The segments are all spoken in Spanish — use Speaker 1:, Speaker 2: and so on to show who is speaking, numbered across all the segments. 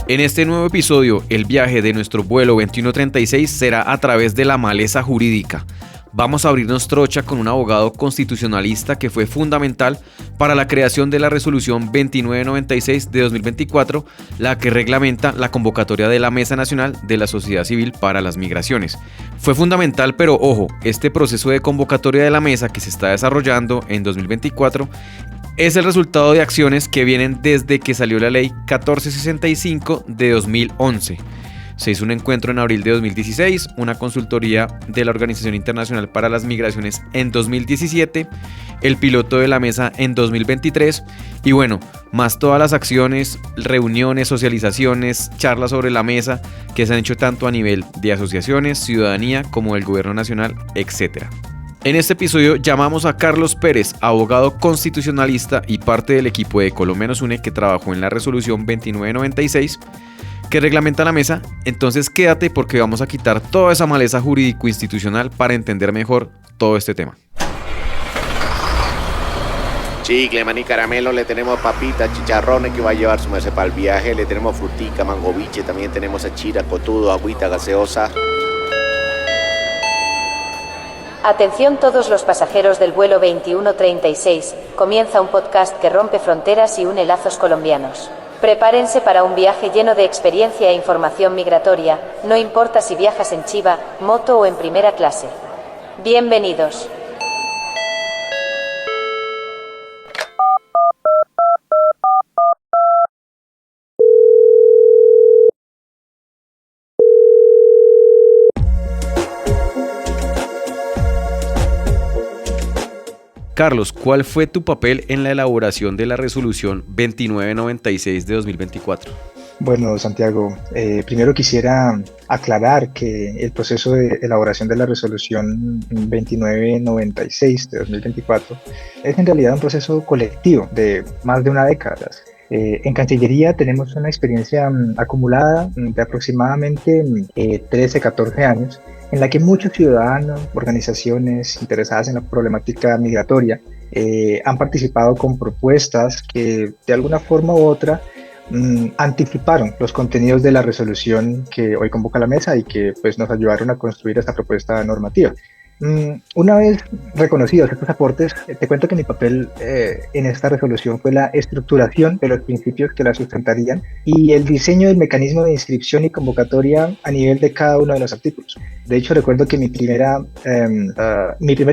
Speaker 1: En este nuevo episodio, el viaje de nuestro vuelo 2136 será a través de la maleza jurídica. Vamos a abrirnos trocha con un abogado constitucionalista que fue fundamental para la creación de la resolución 2996 de 2024, la que reglamenta la convocatoria de la Mesa Nacional de la Sociedad Civil para las Migraciones. Fue fundamental, pero ojo, este proceso de convocatoria de la mesa que se está desarrollando en 2024 es el resultado de acciones que vienen desde que salió la ley 1465 de 2011. Se hizo un encuentro en abril de 2016, una consultoría de la Organización Internacional para las Migraciones en 2017, el piloto de la mesa en 2023 y bueno, más todas las acciones, reuniones, socializaciones, charlas sobre la mesa que se han hecho tanto a nivel de asociaciones, ciudadanía como del gobierno nacional, etc. En este episodio llamamos a Carlos Pérez, abogado constitucionalista y parte del equipo de Colombia Nos Une que trabajó en la resolución 2996 que reglamenta la mesa. Entonces quédate porque vamos a quitar toda esa maleza jurídico-institucional para entender mejor todo este tema.
Speaker 2: Chicle, maní, caramelo, le tenemos papitas, chicharrones que va a llevar su merced para el viaje, le tenemos frutica, mangoviche, también tenemos achira, cotudo, agüita gaseosa.
Speaker 3: Atención todos los pasajeros del vuelo 2136, comienza un podcast que rompe fronteras y une lazos colombianos. Prepárense para un viaje lleno de experiencia e información migratoria, no importa si viajas en chiva, moto o en primera clase. Bienvenidos.
Speaker 1: Carlos, ¿cuál fue tu papel en la elaboración de la resolución 2996 de 2024?
Speaker 4: Bueno, Santiago, primero quisiera aclarar que el proceso de elaboración de la resolución 2996 de 2024 es en realidad un proceso colectivo de más de una década. En Cancillería tenemos una experiencia acumulada de aproximadamente 13-14 años, en la que muchos ciudadanos, organizaciones interesadas en la problemática migratoria han participado con propuestas que de alguna forma u otra anticiparon los contenidos de la resolución que hoy convoca la mesa y que pues, nos ayudaron a construir esta propuesta normativa. Una vez reconocidos estos aportes, te cuento que mi papel en esta resolución fue la estructuración de los principios que la sustentarían y el diseño del mecanismo de inscripción y convocatoria a nivel de cada uno de los artículos. De hecho, recuerdo que mi primer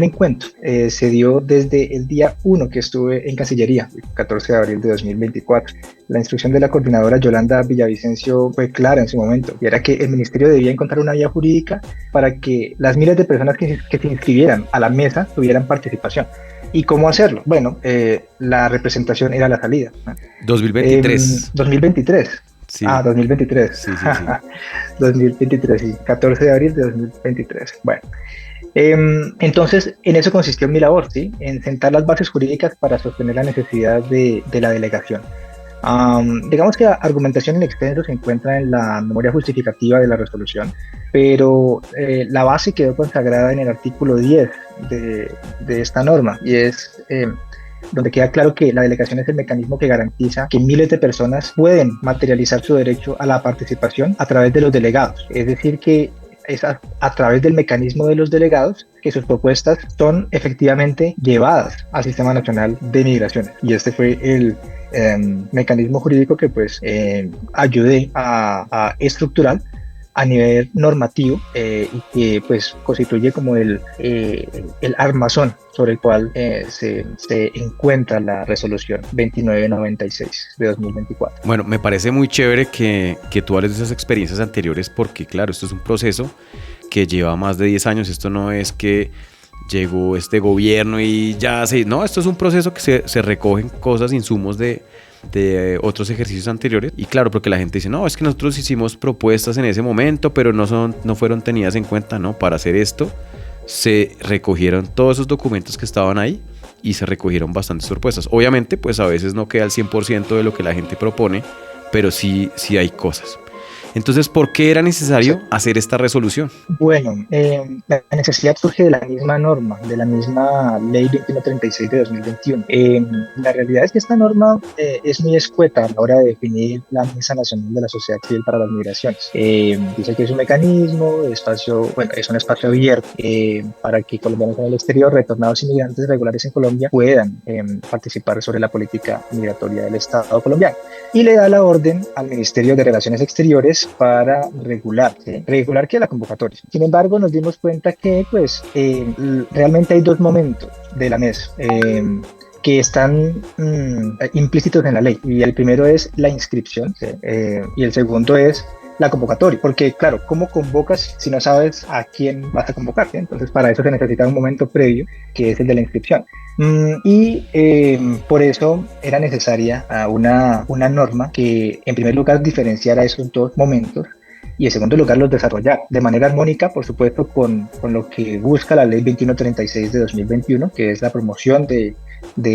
Speaker 4: encuentro se dio desde el día 1 que estuve en Cancillería, el 14 de abril de 2024. La instrucción de la coordinadora Yolanda Villavicencio fue clara en su momento, y era que el Ministerio debía encontrar una vía jurídica para que las miles de personas que se inscribieran a la mesa tuvieran participación. ¿Y cómo hacerlo? Bueno, la representación era la salida.
Speaker 1: 2023.
Speaker 4: 2023.
Speaker 1: Sí.
Speaker 4: 2023.
Speaker 1: Sí.
Speaker 4: 2023, sí. 14 de abril de 2023. Bueno. Entonces, en eso consistió mi labor, ¿sí? En sentar las bases jurídicas para sostener la necesidad de la delegación. Digamos que la argumentación en extenso se encuentra en la memoria justificativa de la resolución, pero la base quedó consagrada en el artículo 10 de esta norma, y es donde queda claro que la delegación es el mecanismo que garantiza que miles de personas pueden materializar su derecho a la participación a través de los delegados. Es decir, que es a través del mecanismo de los delegados que sus propuestas son efectivamente llevadas al Sistema Nacional de Migraciones. Y este fue el mecanismo jurídico que pues ayudé a estructurar a nivel normativo y que pues constituye como el armazón sobre el cual se encuentra la resolución 2996 de 2024.
Speaker 1: Bueno, me parece muy chévere que tú hables de esas experiencias anteriores porque claro, esto es un proceso que lleva más de 10 años, esto no es que llegó este gobierno y ya se... No, esto es un proceso que se recogen cosas, insumos de otros ejercicios anteriores. Y claro, porque la gente dice, no, es que nosotros hicimos propuestas en ese momento, pero no fueron tenidas en cuenta. No, para hacer esto se recogieron todos esos documentos que estaban ahí y se recogieron bastantes propuestas. Obviamente, pues a veces no queda el 100% de lo que la gente propone, pero sí hay cosas. Entonces, ¿por qué era necesario hacer esta resolución?
Speaker 4: Bueno, la necesidad surge de la misma norma, de la misma ley 2136 de 2021. La realidad es que esta norma es muy escueta a la hora de definir la Mesa Nacional de la Sociedad Civil para las Migraciones. Dice que es un mecanismo de espacio, bueno, es un espacio abierto para que colombianos en el exterior, retornados inmigrantes regulares en Colombia, puedan participar sobre la política migratoria del Estado colombiano. Y le da la orden al Ministerio de Relaciones Exteriores para regular, ¿sí? Regular que la convocatoria. Sin embargo, nos dimos cuenta que realmente hay dos momentos de la mesa que están implícitos en la ley. Y el primero es la inscripción, ¿sí? Y el segundo es la convocatoria, porque claro, ¿cómo convocas si no sabes a quién vas a convocar? ¿Sí? Entonces para eso se necesita un momento previo, que es el de la inscripción. Por eso era necesaria una norma que en primer lugar diferenciara esos dos momentos y en segundo lugar los desarrollar de manera armónica, por supuesto, con lo que busca la ley 2136 de 2021, que es la promoción de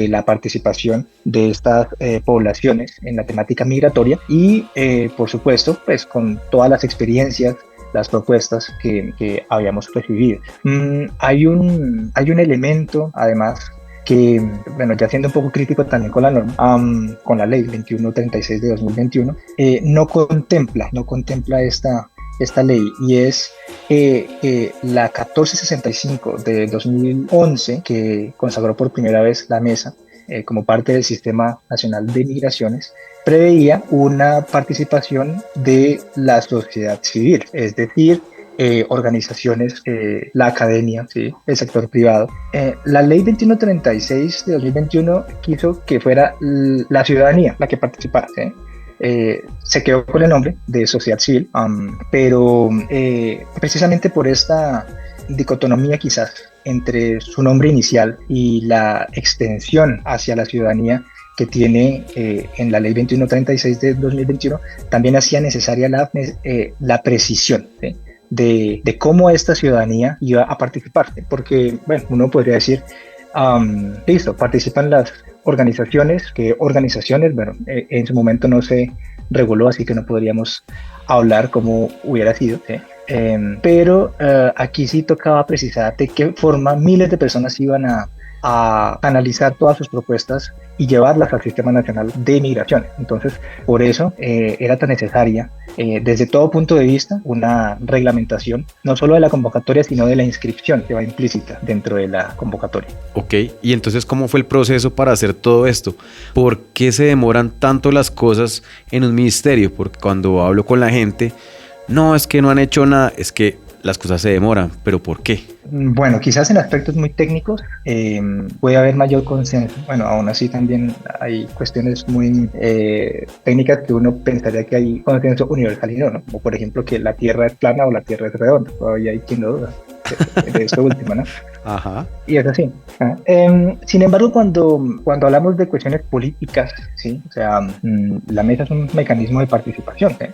Speaker 4: la participación de estas poblaciones en la temática migratoria y por supuesto pues con todas las experiencias, las propuestas que habíamos recibido. Hay un elemento además que, bueno, ya siendo un poco crítico también con la norma, con la ley 2136 de 2021, no contempla esta ley, y es la 1465 de 2011, que consagró por primera vez la mesa como parte del Sistema Nacional de Migraciones, preveía una participación de la sociedad civil, es decir, organizaciones, la academia, ¿sí? El sector privado. La ley 2136 de 2021 quiso que fuera la ciudadanía la que participara, ¿sí? Se quedó con el nombre de sociedad civil, pero precisamente por esta dicotomía quizás entre su nombre inicial y la extensión hacia la ciudadanía que tiene en la ley 2136 de 2021, también hacía necesaria la precisión, ¿sí? de cómo esta ciudadanía iba a participar, porque bueno, uno podría decir, listo, participan las organizaciones, bueno, en su momento no se reguló, así que no podríamos hablar como hubiera sido, ¿sí? Pero aquí sí tocaba precisar de qué forma miles de personas iban a analizar todas sus propuestas y llevarlas al Sistema Nacional de Migraciones. Entonces, por eso era tan necesaria, desde todo punto de vista, una reglamentación, no solo de la convocatoria, sino de la inscripción que va implícita dentro de la convocatoria.
Speaker 1: Ok, y entonces, ¿cómo fue el proceso para hacer todo esto? ¿Por qué se demoran tanto las cosas en un ministerio? Porque cuando hablo con la gente, no, es que no han hecho nada, es que las cosas se demoran, ¿pero por qué?
Speaker 4: Bueno, quizás en aspectos muy técnicos puede haber mayor consenso. Bueno, aún así también hay cuestiones muy técnicas que uno pensaría que hay consenso universal y no, como por ejemplo que la Tierra es plana o la Tierra es redonda. Todavía hay quien lo duda de esto último, ¿no? Ajá. Y es así. Sin embargo, cuando hablamos de cuestiones políticas, ¿sí? O sea, la mesa es un mecanismo de participación, ¿sí?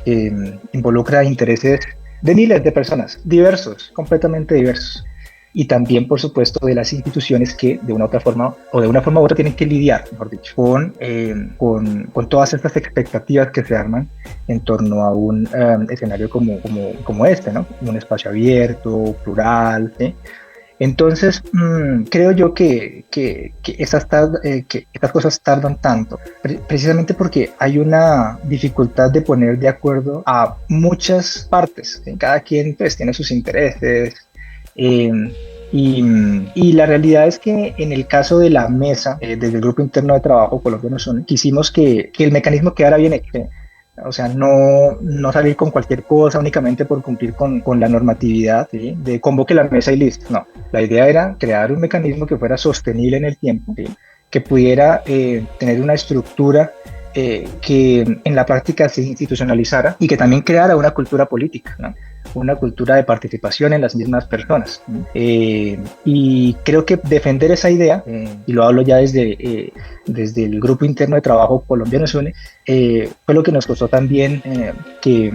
Speaker 4: Que involucra intereses de miles de personas, diversos, completamente diversos. Y también, por supuesto, de las instituciones que de una u otra forma u otra tienen que lidiar, mejor dicho, con todas estas expectativas que se arman en torno a un escenario como este, ¿no? Un espacio abierto, plural, ¿sí? Entonces, creo yo que estas cosas tardan tanto, precisamente porque hay una dificultad de poner de acuerdo a muchas partes, ¿sí? Cada quien pues tiene sus intereses, y la realidad es que en el caso de la mesa, desde el Grupo Interno de Trabajo Colombianos Une, quisimos que el mecanismo quedara bien hecho. O sea, no salir con cualquier cosa únicamente por cumplir con la normatividad, ¿sí? De convoque la mesa y listo. No, la idea era crear un mecanismo que fuera sostenible en el tiempo, ¿sí? Que pudiera tener una estructura que en la práctica se institucionalizara y que también creara una cultura política, ¿no? Una cultura de participación en las mismas personas. Y creo que defender esa idea, y lo hablo ya desde el Grupo Interno de Trabajo Colombianos Une, fue lo que nos costó también que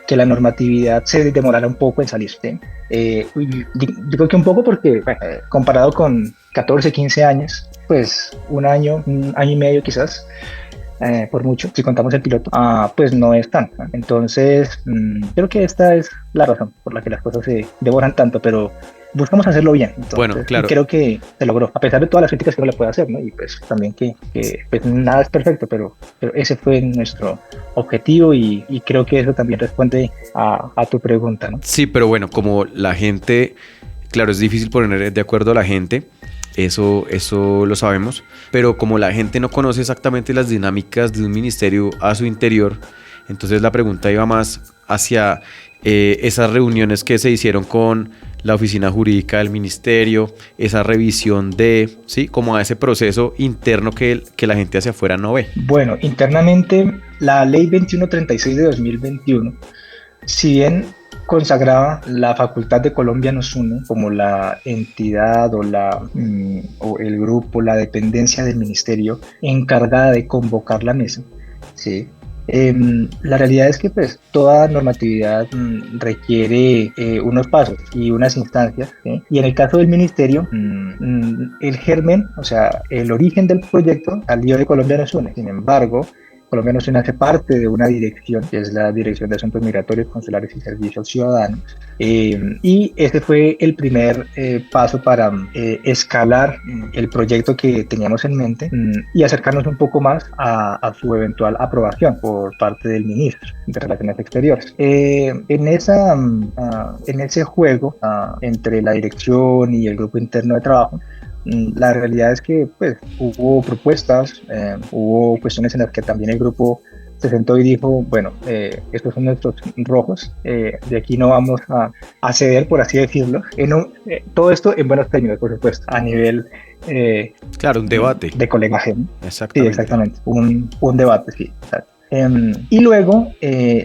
Speaker 4: la normatividad se demorara un poco en salir. ¿Sí? Yo creo que un poco porque, bueno, comparado con 14, 15 años, pues un año y medio quizás, por mucho, si contamos el piloto, pues no es tanto, ¿no? Entonces, creo que esta es la razón por la que las cosas se demoran tanto, pero buscamos hacerlo bien. Entonces,
Speaker 1: bueno, claro.
Speaker 4: Creo que se logró, a pesar de todas las críticas que uno le puede hacer, ¿no? Y pues también que pues nada es perfecto, pero ese fue nuestro objetivo y creo que eso también responde a tu pregunta, ¿no?
Speaker 1: Sí, pero bueno, como la gente, claro, es difícil poner de acuerdo a la gente, eso lo sabemos, pero como la gente no conoce exactamente las dinámicas de un ministerio a su interior, entonces la pregunta iba más hacia esas reuniones que se hicieron con la oficina jurídica del ministerio, esa revisión sí, como a ese proceso interno que la gente hacia afuera no ve.
Speaker 4: Bueno, internamente la ley 2136 de 2021, si bien consagraba la Facultad de Colombia Nos Une como la entidad o el grupo, la dependencia del ministerio encargada de convocar la mesa, ¿sí? La realidad es que pues toda normatividad requiere unos pasos y unas instancias, ¿sí? Y en el caso del ministerio, el germen, o sea, el origen del proyecto salió de Colombia Nos Une. Sin embargo, Colombia Nos Une hace parte de una dirección, que es la Dirección de Asuntos Migratorios, Consulares y Servicios Ciudadanos, y este fue el primer paso para escalar el proyecto que teníamos en mente y acercarnos un poco más a su eventual aprobación por parte del ministro de Relaciones Exteriores. En ese juego entre la dirección y el grupo interno de trabajo, la realidad es que pues hubo propuestas, hubo cuestiones en las que también el grupo se sentó y dijo, bueno, estos son nuestros rojos, de aquí no vamos a ceder, por así decirlo. Todo esto en buenos términos, por supuesto, a nivel...
Speaker 1: claro, un debate.
Speaker 4: De colegaje, ¿no?
Speaker 1: Exactamente.
Speaker 4: Sí, exactamente, un debate, sí, exacto. Y luego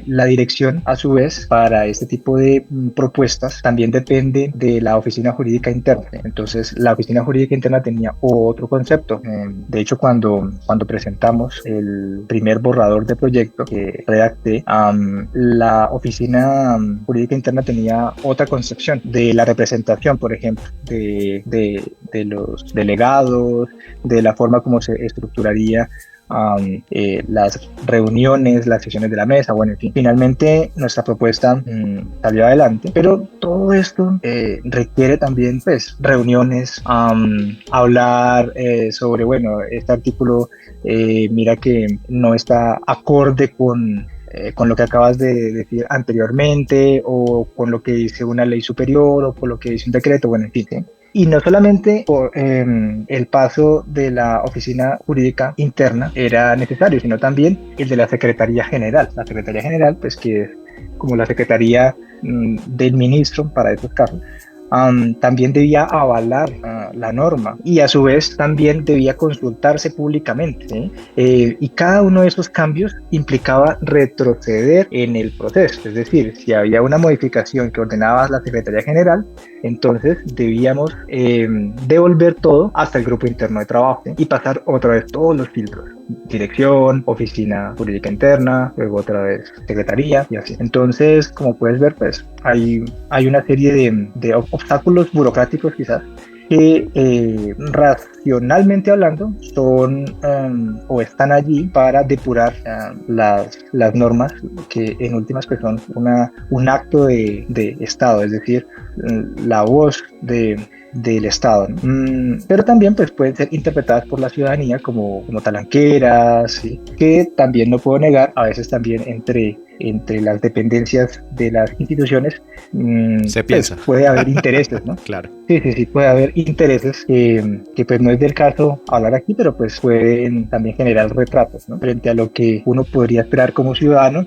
Speaker 4: la dirección, a su vez, para este tipo de propuestas también depende de la oficina jurídica interna. Entonces, la oficina jurídica interna tenía otro concepto. De hecho, cuando presentamos el primer borrador de proyecto que redacté, la oficina jurídica interna tenía otra concepción de la representación, por ejemplo, de los delegados, de la forma como se estructuraría las reuniones, las sesiones de la mesa, bueno, en fin. Finalmente nuestra propuesta salió adelante, pero todo esto requiere también pues reuniones, hablar sobre, bueno, este artículo mira que no está acorde con lo que acabas de decir anteriormente, o con lo que dice una ley superior, o con lo que dice un decreto, bueno, en fin, ¿sí? Y no solamente por el paso de la oficina jurídica interna era necesario, sino también el de la Secretaría General. La Secretaría General, pues que es como la Secretaría del ministro para estos casos, también debía avalar la norma y a su vez también debía consultarse públicamente, ¿sí? Y cada uno de esos cambios implicaba retroceder en el proceso, es decir, si había una modificación que ordenaba la Secretaría General, entonces debíamos devolver todo hasta el grupo interno de trabajo, ¿sí? Y pasar otra vez todos los filtros: dirección, oficina jurídica interna, luego otra vez secretaría y así. Entonces, como puedes ver, pues hay una serie de obstáculos burocráticos quizás que racionalmente hablando son o están allí para depurar las normas que en últimas pues son un acto de Estado, es decir, la voz del Estado, ¿no? Pero también pues pueden ser interpretadas por la ciudadanía como talanqueras, ¿sí? Que también no puedo negar, a veces también entre las dependencias de las instituciones
Speaker 1: se piensa.
Speaker 4: Pues, puede haber intereses, ¿no?
Speaker 1: Claro.
Speaker 4: Sí, puede haber intereses que pues no es del caso hablar aquí, pero pues pueden también generar retratos, ¿no? Frente a lo que uno podría esperar como ciudadano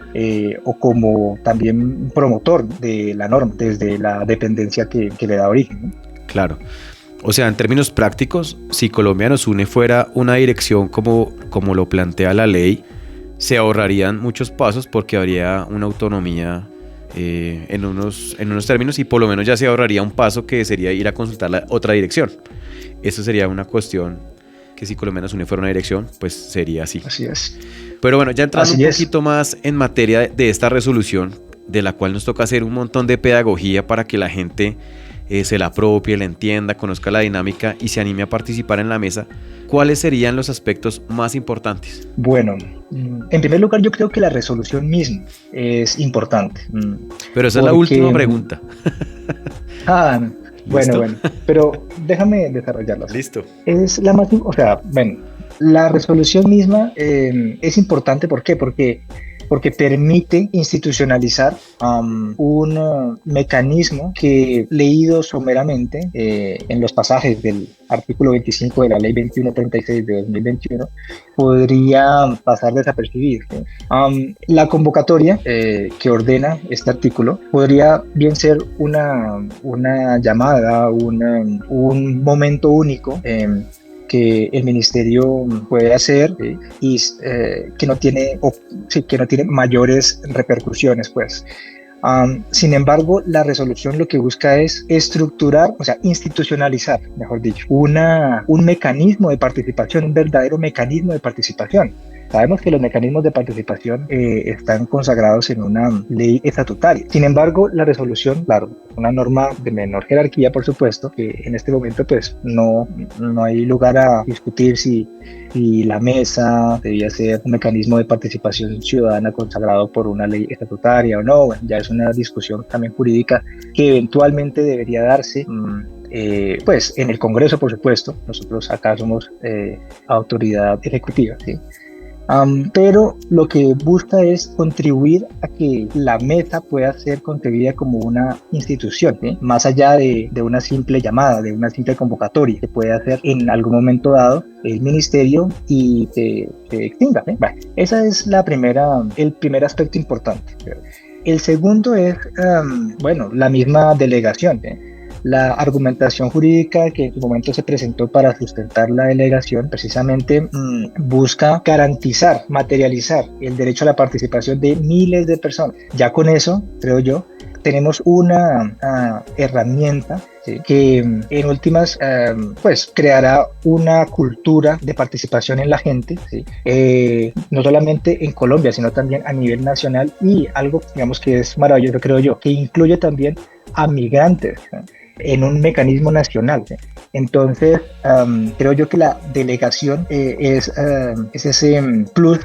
Speaker 4: o como también promotor de la norma desde la dependencia que le da origen, ¿no?
Speaker 1: Claro. O sea, en términos prácticos, si Colombia Nos Une fuera una dirección como lo plantea la ley, se ahorrarían muchos pasos porque habría una autonomía en unos términos, y por lo menos ya se ahorraría un paso que sería ir a consultar la otra dirección. Eso sería una cuestión que si Colombia Nos Une fuera una dirección, pues sería así.
Speaker 4: Así es.
Speaker 1: Pero bueno, ya entrando un poquito más en materia de esta resolución, de la cual nos toca hacer un montón de pedagogía para que la gente se la apropie, la entienda, conozca la dinámica y se anime a participar en la mesa, ¿cuáles serían los aspectos más importantes?
Speaker 4: Bueno, en primer lugar yo creo que la resolución misma es importante.
Speaker 1: Pero esa es la última pregunta.
Speaker 4: Bueno, pero déjame desarrollarla.
Speaker 1: Listo.
Speaker 4: Es la más, o sea, bueno, la resolución misma es importante, ¿por qué? Porque permite institucionalizar un mecanismo que, leído someramente en los pasajes del artículo 25 de la ley 2136 de 2021, podría pasar desapercibido. La convocatoria que ordena este artículo podría bien ser una llamada, un momento único que el ministerio puede hacer y que no tiene mayores repercusiones, pues. Sin embargo, la resolución lo que busca es estructurar, o sea, institucionalizar, mejor dicho, un mecanismo de participación, un verdadero mecanismo de participación. Sabemos que los mecanismos de participación están consagrados en una ley estatutaria. Sin embargo, la resolución, claro, una norma de menor jerarquía, por supuesto, que en este momento pues no hay lugar a discutir si la mesa debía ser un mecanismo de participación ciudadana consagrado por una ley estatutaria o no. Bueno, ya es una discusión también jurídica que eventualmente debería darse pues en el Congreso, por supuesto. Nosotros acá somos autoridad ejecutiva, ¿sí? Pero lo que busca es contribuir a que la mesa pueda ser concebida como una institución, ¿sí? Más allá de una simple llamada, de una simple convocatoria que puede hacer en algún momento dado el ministerio y se extinga, ¿sí? Bueno, esa es el primer aspecto importante. El segundo es, la misma delegación, ¿sí? La argumentación jurídica que en su momento se presentó para sustentar la delegación precisamente busca garantizar, materializar el derecho a la participación de miles de personas. Ya con eso, creo yo, tenemos una herramienta, ¿sí?, que en últimas pues creará una cultura de participación en la gente, ¿sí? No solamente en Colombia, sino también a nivel nacional, y algo, digamos, que es maravilloso, creo yo, que incluye también a migrantes, ¿sí?, en un mecanismo nacional, ¿sí? Entonces, creo yo que la delegación es ese plus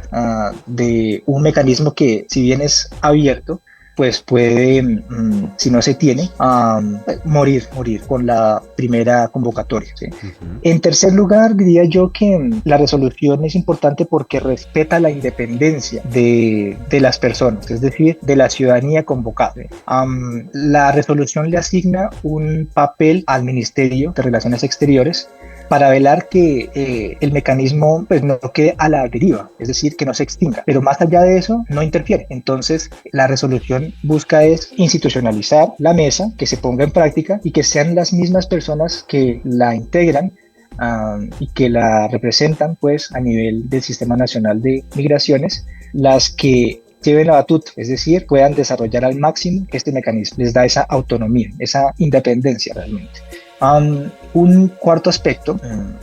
Speaker 4: de un mecanismo que, si bien es abierto, pues puede, si no se tiene, morir con la primera convocatoria, ¿sí? Uh-huh. En tercer lugar, diría yo que la resolución es importante porque respeta la independencia de las personas, es decir, de la ciudadanía convocada. La resolución le asigna un papel al Ministerio de Relaciones Exteriores para velar que el mecanismo pues no quede a la deriva, es decir, que no se extinga, pero más allá de eso no interfiere. Entonces la resolución busca es institucionalizar la mesa, que se ponga en práctica y que sean las mismas personas que la integran y que la representan pues a nivel del Sistema Nacional de Migraciones las que lleven la batuta, es decir, puedan desarrollar al máximo este mecanismo. Les da esa autonomía, esa independencia realmente. Un cuarto aspecto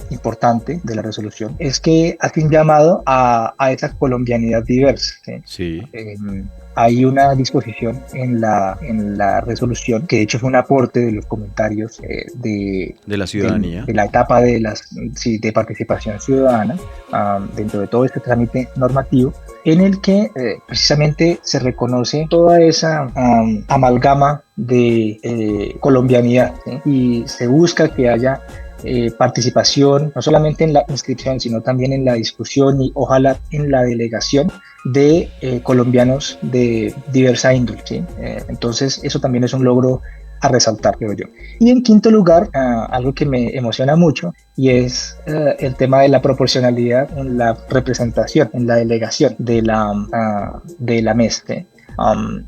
Speaker 4: importante de la resolución es que hace un llamado a esa colombianidad diversa, ¿sí? Sí. Hay una disposición en la resolución, que de hecho fue un aporte de los comentarios de la ciudadanía, de la etapa de participación ciudadana dentro de todo este trámite normativo, en el que precisamente se reconoce toda esa amalgama de colombianidad, ¿sí? Y se busca que haya participación no solamente en la inscripción, sino también en la discusión y ojalá en la delegación de colombianos de diversa índole, ¿sí? Entonces eso también es un logro a resaltar, creo yo. Y en quinto lugar, algo que me emociona mucho, y es el tema de la proporcionalidad en la representación, en la delegación de la mesa, ¿sí?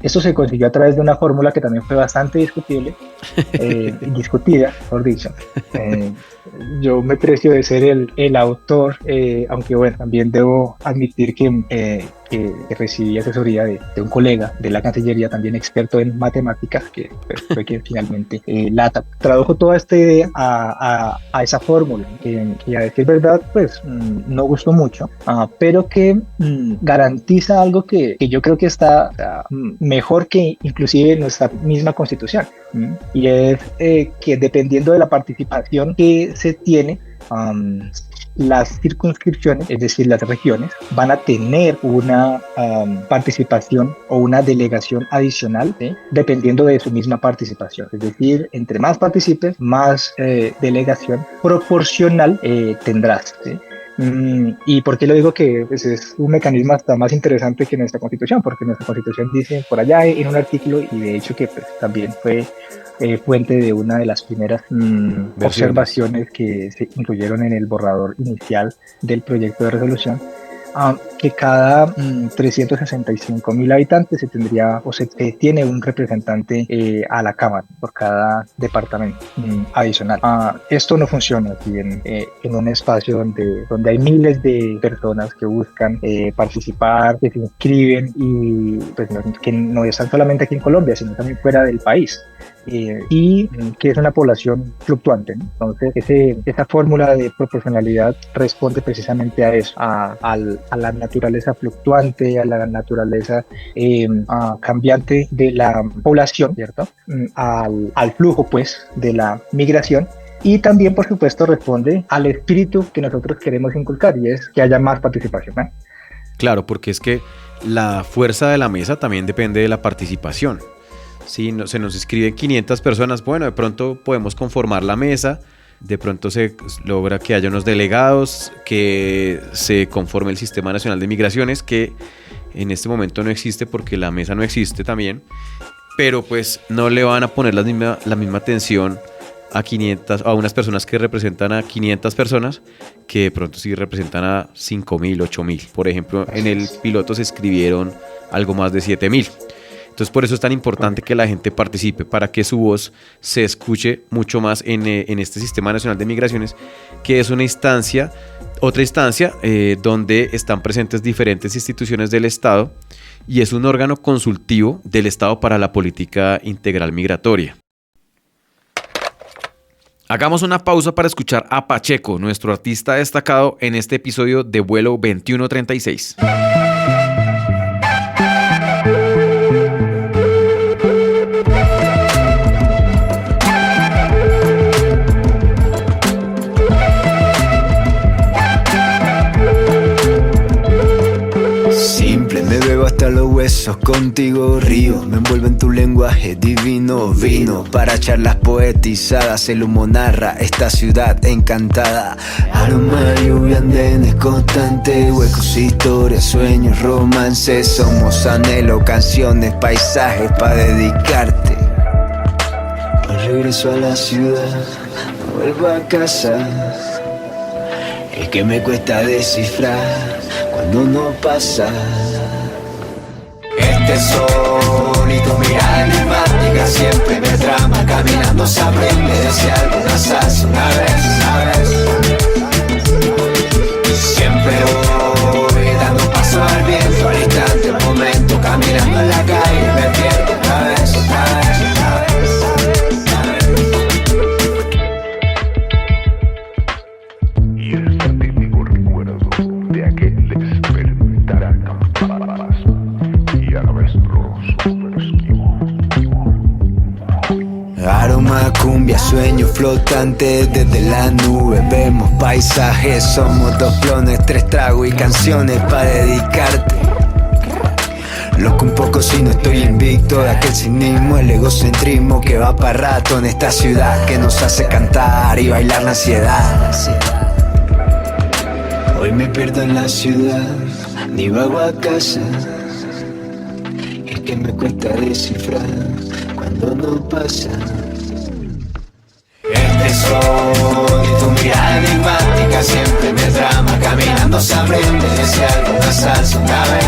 Speaker 4: Esto se consiguió a través de una fórmula que también fue bastante discutible, discutida, mejor dicho. Yo me precio de ser el autor, aunque bueno, también debo admitir que que recibí asesoría de un colega de la Cancillería, también experto en matemáticas, que pues, fue quien finalmente tradujo toda esta idea a esa fórmula, que a decir verdad, pues no gustó mucho, pero que garantiza algo que yo creo que está mejor que inclusive nuestra misma Constitución, y es que dependiendo de la participación que se tiene, las circunscripciones, es decir, las regiones, van a tener una participación o una delegación adicional, ¿sí? Dependiendo de su misma participación. Es decir, entre más participes, más delegación proporcional tendrás, ¿sí? ¿Y por qué lo digo que pues, es un mecanismo hasta más interesante que nuestra Constitución? Porque nuestra Constitución dice por allá en un artículo, y de hecho que pues, también fue fuente de una de las primeras observaciones que se incluyeron en el borrador inicial del proyecto de resolución, que cada 365.000 habitantes se tendría o se tiene un representante a la Cámara por cada departamento adicional. Esto no funciona aquí en un espacio donde hay miles de personas que buscan participar, que se inscriben y pues, que no están solamente aquí en Colombia, sino también fuera del país. Y que es una población fluctuante, ¿no? Entonces esa fórmula de proporcionalidad responde precisamente a eso, a la naturaleza fluctuante, a la naturaleza cambiante de la población, ¿cierto? Al flujo pues de la migración. Y también, por supuesto, responde al espíritu que nosotros queremos inculcar, y es que haya más participación, ¿no?
Speaker 1: Claro, porque es que la fuerza de la mesa también depende de la participación. Si se nos inscriben 500 personas, bueno, de pronto podemos conformar la mesa, de pronto se logra que haya unos delegados, que se conforme el Sistema Nacional de Migraciones, que en este momento no existe porque la mesa no existe también, pero pues no le van a poner la misma atención a unas personas que representan a 500 personas que de pronto sí representan a 5.000, 8.000. Por ejemplo, en el piloto se escribieron algo más de 7.000. Entonces por eso es tan importante que la gente participe, para que su voz se escuche mucho más en este Sistema Nacional de Migraciones, que es otra instancia donde están presentes diferentes instituciones del Estado, y es un órgano consultivo del Estado para la política integral migratoria. Hagamos una pausa para escuchar a Pacheco, nuestro artista destacado en este episodio de Vuelo 2136.
Speaker 5: Hasta los huesos contigo río, me envuelve en tu lenguaje divino. Vino para charlas poetizadas, el humo narra esta ciudad encantada. Aroma, lluvia, andenes constantes, huecos, historias, sueños, romances. Somos anhelo, canciones, paisajes pa' dedicarte. Hoy regreso a la ciudad, no vuelvo a casa. El que me cuesta descifrar cuando no pasa. Este sol y tu mirada enigmática siempre me trama. Caminando se aprende, decía alguna salsa una vez. Siempre voy dando paso al viento, al instante, al momento. Caminando en la calle me pierdo otra vez.
Speaker 6: Y el fatídico recuerdo de aquel despertar capaz y a la vez super esquivo.
Speaker 5: Aroma, cumbia, sueño flotante desde la nube. Vemos paisajes, somos dos clones, 3 tragos y canciones pa' dedicarte. Loco un poco si no estoy invicto de aquel cinismo, el egocentrismo que va pa' rato en esta ciudad, que nos hace cantar y bailar la ansiedad. Hoy me pierdo en la ciudad, ni vago a casa. El que me cuesta descifrar cuando no pasa. Este sol y tu mirada enigmática siempre me trama. Caminando se aprende, decía alguna salsa una vez.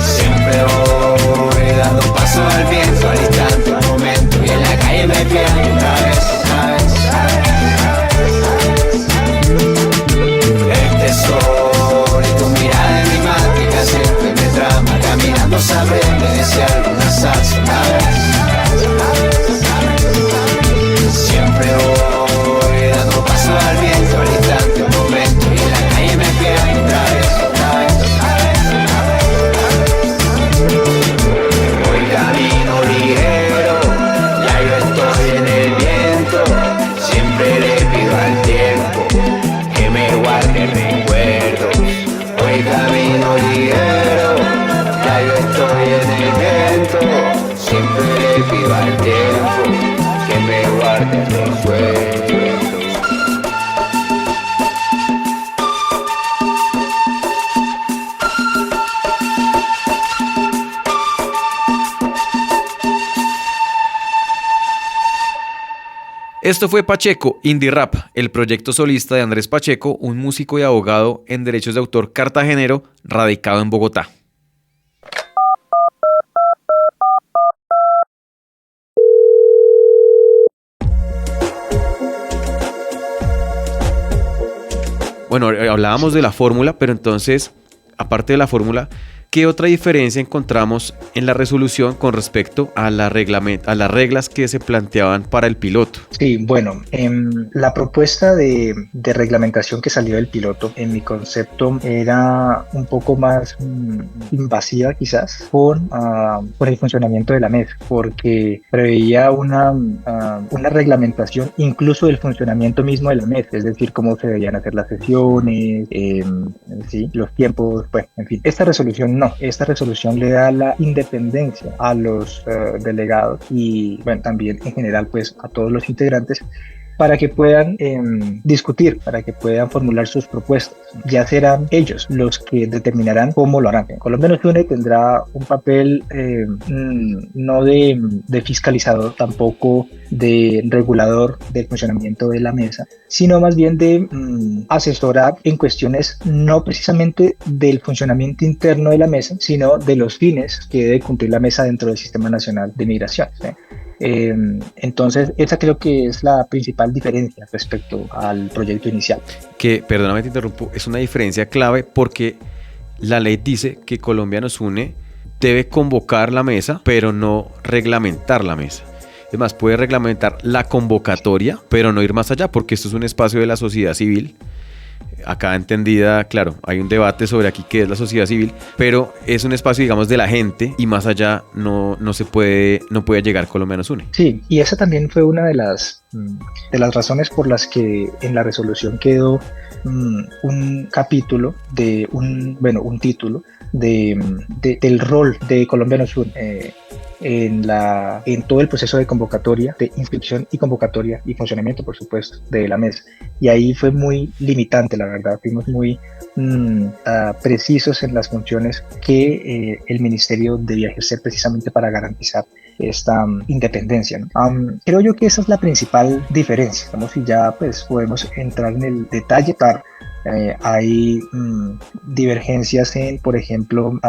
Speaker 5: Siempre voy dando paso al viento, al instante, al momento. Y en la calle me pierdo una vez. Este sol
Speaker 1: Esto fue Pacheco, Indie Rap, el proyecto solista de Andrés Pacheco, un músico y abogado en derechos de autor cartagenero radicado en Bogotá. Bueno, hablábamos de la fórmula, pero entonces, aparte de la fórmula, ¿qué otra diferencia encontramos en la resolución con respecto a las reglas que se planteaban para el piloto?
Speaker 4: Sí, bueno, la propuesta de reglamentación que salió del piloto, en mi concepto, era un poco más invasiva quizás con el funcionamiento de la mesa, porque preveía una reglamentación incluso del funcionamiento mismo de la mesa, es decir, cómo se debían hacer las sesiones, sí, los tiempos, bueno, en fin. Esta resolución no, esta resolución le da la independencia a los delegados y, bueno, también en general pues a todos los integrantes para que puedan discutir, para que puedan formular sus propuestas. Ya serán ellos los que determinarán cómo lo harán. Colombia Nos Une tendrá un papel no de fiscalizador, tampoco de regulador del funcionamiento de la mesa, sino más bien de asesorar en cuestiones no precisamente del funcionamiento interno de la mesa, sino de los fines que debe cumplir la mesa dentro del Sistema Nacional de Migración, ¿sí? Entonces, esa creo que es la principal diferencia respecto al proyecto inicial.
Speaker 1: Que, perdóname te interrumpo, es una diferencia clave porque la ley dice que Colombia Nos Une debe convocar la mesa, pero no reglamentar la mesa. Es más, puede reglamentar la convocatoria, pero no ir más allá, porque esto es un espacio de la sociedad civil. Acá entendida, claro, hay un debate sobre aquí qué es la sociedad civil, pero es un espacio, digamos, de la gente y más allá no puede llegar Colombia Nos Une.
Speaker 4: Sí, y esa también fue una de las razones por las que en la resolución quedó un capítulo de un título del rol de Colombia Nos Une en todo el proceso de convocatoria, de inscripción y convocatoria y funcionamiento, por supuesto, de la mesa. Y ahí fue muy limitante, la verdad. Fuimos muy precisos en las funciones que el ministerio debía ejercer precisamente para garantizar esta independencia, ¿no? Creo yo que esa es la principal diferencia. Vamos, y ya pues podemos entrar en el detalle. Claro, hay divergencias en, por ejemplo,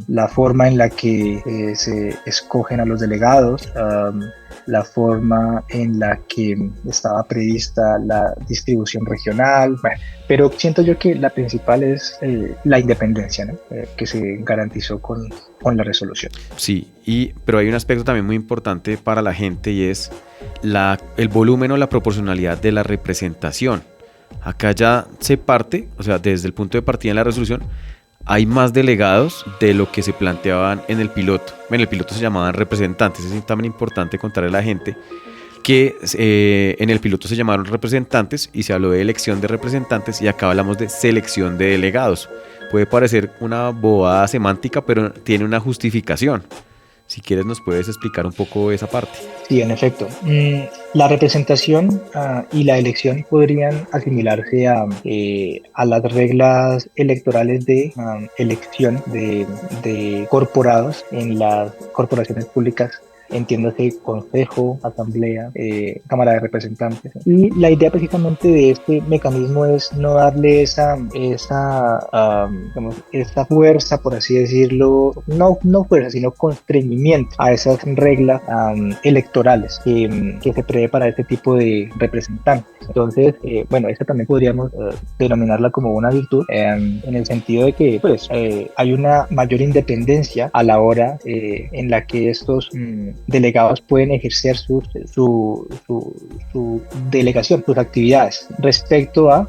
Speaker 4: la forma en la que se escogen a los delegados, la forma en la que estaba prevista la distribución regional, bueno, pero siento yo que la principal es la independencia, ¿no? Que se garantizó con la resolución.
Speaker 1: Sí, pero hay un aspecto también muy importante para la gente y es el volumen o la proporcionalidad de la representación. Acá ya se parte, o sea, desde el punto de partida en la resolución, hay más delegados de lo que se planteaban en el piloto. En el piloto se llamaban representantes, es también importante contarle a la gente que en el piloto se llamaron representantes y se habló de elección de representantes y acá hablamos de selección de delegados. Puede parecer una bobada semántica, pero tiene una justificación. Si quieres nos puedes explicar un poco esa parte.
Speaker 4: Sí, en efecto. La representación y la elección podrían asimilarse a las reglas electorales de elección de corporados en las corporaciones públicas. Entiéndase consejo, asamblea, cámara de representantes. Y la idea precisamente de este mecanismo es no darle esa fuerza, por así decirlo, no fuerza, sino constreñimiento a esas reglas electorales que se prevé para este tipo de representantes. Entonces, bueno, esta también podríamos denominarla como una virtud en el sentido de que pues, hay una mayor independencia a la hora en la que estos delegados pueden ejercer su delegación, sus actividades respecto a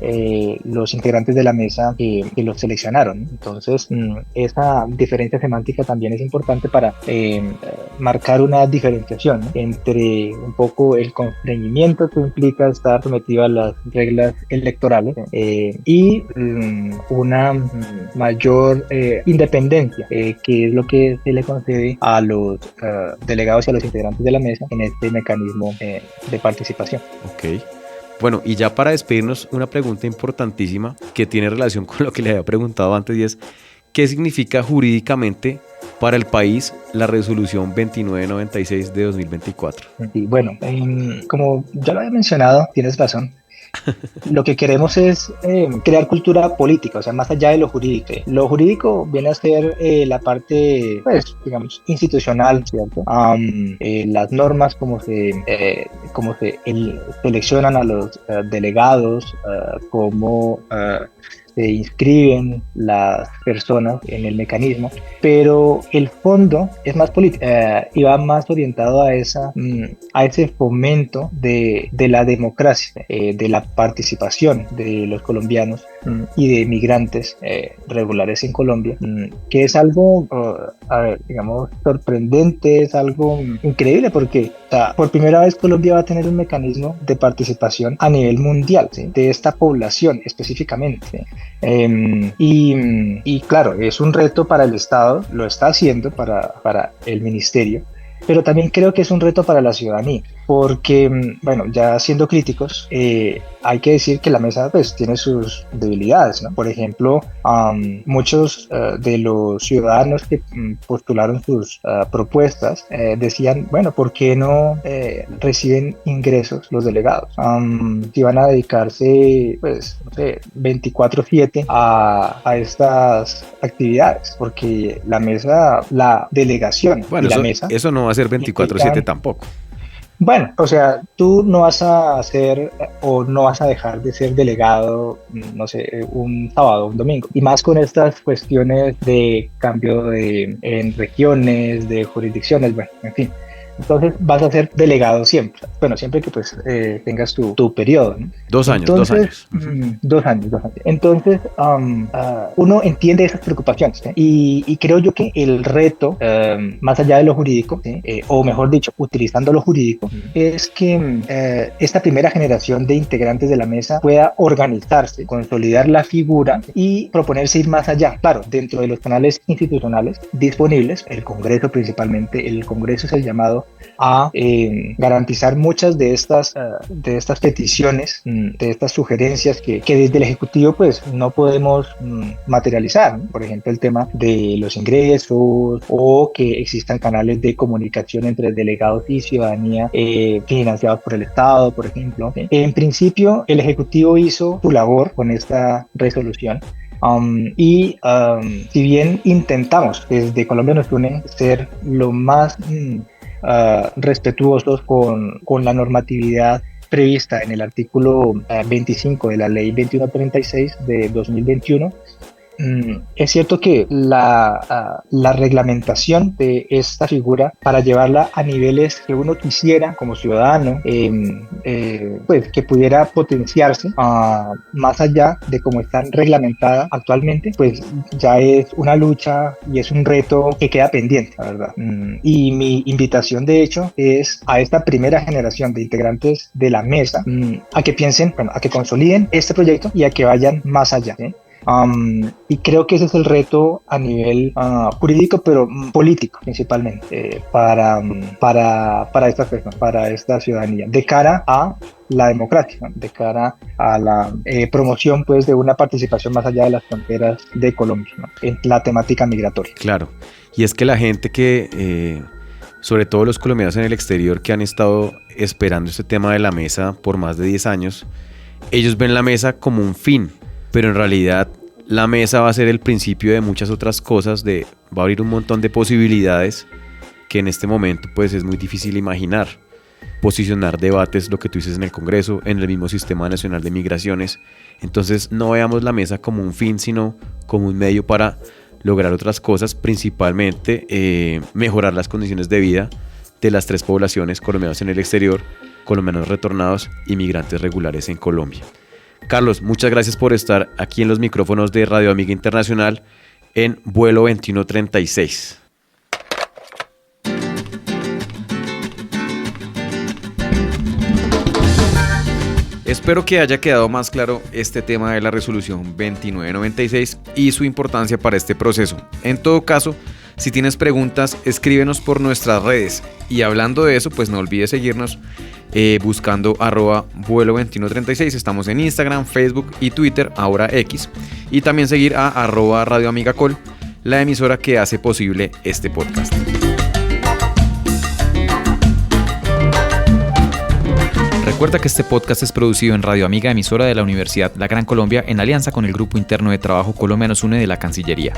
Speaker 4: los integrantes de la mesa que los seleccionaron. Entonces, esa diferencia semántica también es importante para marcar una diferenciación, ¿no? Entre un poco el constreñimiento que implica estar sometido a las reglas electorales y una mayor independencia, que es lo que se le concede a los delegados y a los integrantes de la mesa en este mecanismo de participación.
Speaker 1: Ok. Bueno, y ya para despedirnos, una pregunta importantísima que tiene relación con lo que le había preguntado antes y es ¿qué significa jurídicamente para el país la resolución 2996 de 2024?
Speaker 4: Y bueno, como ya lo había mencionado, tienes razón. Lo que queremos es crear cultura política, o sea, más allá de lo jurídico. Lo jurídico viene a ser la parte, pues, digamos, institucional, ¿cierto? Las normas, cómo se seleccionan a los delegados, cómo se inscriben las personas en el mecanismo, pero el fondo es más político y va más orientado a ese fomento de la democracia, de la participación de los colombianos y de migrantes regulares en Colombia, que es algo, digamos, sorprendente, es algo increíble porque, o sea, por primera vez Colombia va a tener un mecanismo de participación a nivel mundial, ¿sí? De esta población específicamente, ¿sí? Y claro, es un reto para el Estado, lo está haciendo para el ministerio, pero también creo que es un reto para la ciudadanía, porque, bueno, ya siendo críticos, hay que decir que la mesa pues tiene sus debilidades, ¿no? Por ejemplo, muchos de los ciudadanos que postularon sus propuestas decían, bueno, ¿por qué no reciben ingresos los delegados? Si van a dedicarse, pues, no sé, 24/7 a estas actividades, porque la mesa, la delegación
Speaker 1: Bueno,
Speaker 4: y la mesa...
Speaker 1: eso no va a ser 24/7 tampoco.
Speaker 4: Bueno, o sea, tú no vas a hacer o no vas a dejar de ser delegado, no sé, un sábado, un domingo. Y más con estas cuestiones de cambio en regiones, de jurisdicciones, bueno, en fin. Entonces vas a ser delegado siempre. Bueno, siempre que pues tengas tu periodo, ¿no?
Speaker 1: 2 años,
Speaker 4: Entonces,
Speaker 1: 2 años.
Speaker 4: 2 años, 2 años. Entonces, uno entiende esas preocupaciones, ¿sí? Y creo yo que el reto, más allá de lo jurídico, ¿sí? O mejor dicho, utilizando lo jurídico, es que esta primera generación de integrantes de la mesa pueda organizarse, consolidar la figura y proponerse ir más allá. Claro, dentro de los canales institucionales disponibles, el Congreso principalmente, el Congreso es el llamado a garantizar muchas de estas peticiones, de estas sugerencias que desde el Ejecutivo pues no podemos materializar, ¿no? Por ejemplo, el tema de los ingresos o que existan canales de comunicación entre delegados y ciudadanía financiados por el Estado, por ejemplo. En principio, el Ejecutivo hizo su labor con esta resolución. Si bien intentamos desde Colombia Nos Une ser lo más respetuosos con la normatividad prevista en el artículo 25 de la ley 2136 de 2021, es cierto que la reglamentación de esta figura para llevarla a niveles que uno quisiera como ciudadano, pues que pudiera potenciarse más allá de cómo están reglamentadas actualmente, pues ya es una lucha y es un reto que queda pendiente, la verdad. Y mi invitación de hecho es a esta primera generación de integrantes de la mesa a que piensen, bueno, a que consoliden este proyecto y a que vayan más allá, ¿sí? Y creo que ese es el reto a nivel jurídico, pero político principalmente, para estas personas, para esta ciudadanía, de cara a la democracia, ¿no? De cara a la promoción pues, de una participación más allá de las fronteras de Colombia, ¿no? En la temática migratoria.
Speaker 1: Claro, y es que la gente que, sobre todo los colombianos en el exterior que han estado esperando este tema de la mesa por más de 10 años, ellos ven la mesa como un fin, pero en realidad la mesa va a ser el principio de muchas otras cosas, va a abrir un montón de posibilidades que en este momento pues es muy difícil imaginar. Posicionar debates, lo que tú dices en el Congreso, en el mismo Sistema Nacional de Migraciones. Entonces no veamos la mesa como un fin, sino como un medio para lograr otras cosas, principalmente mejorar las condiciones de vida de las 3 poblaciones: colombianos en el exterior, colombianos retornados y migrantes regulares en Colombia. Carlos, muchas gracias por estar aquí en los micrófonos de Radio Amiga Internacional en Vuelo 2136. Espero que haya quedado más claro este tema de la resolución 2996 y su importancia para este proceso. En todo caso, si tienes preguntas, escríbenos por nuestras redes. Y hablando de eso, pues no olvides seguirnos buscando @vuelo2136. Estamos en Instagram, Facebook y Twitter, ahora X. Y también seguir a @radioamigacol la emisora que hace posible este podcast. Recuerda que este podcast es producido en Radio Amiga, emisora de la Universidad La Gran Colombia, en alianza con el Grupo Interno de Trabajo Colombia Nos Une de la Cancillería.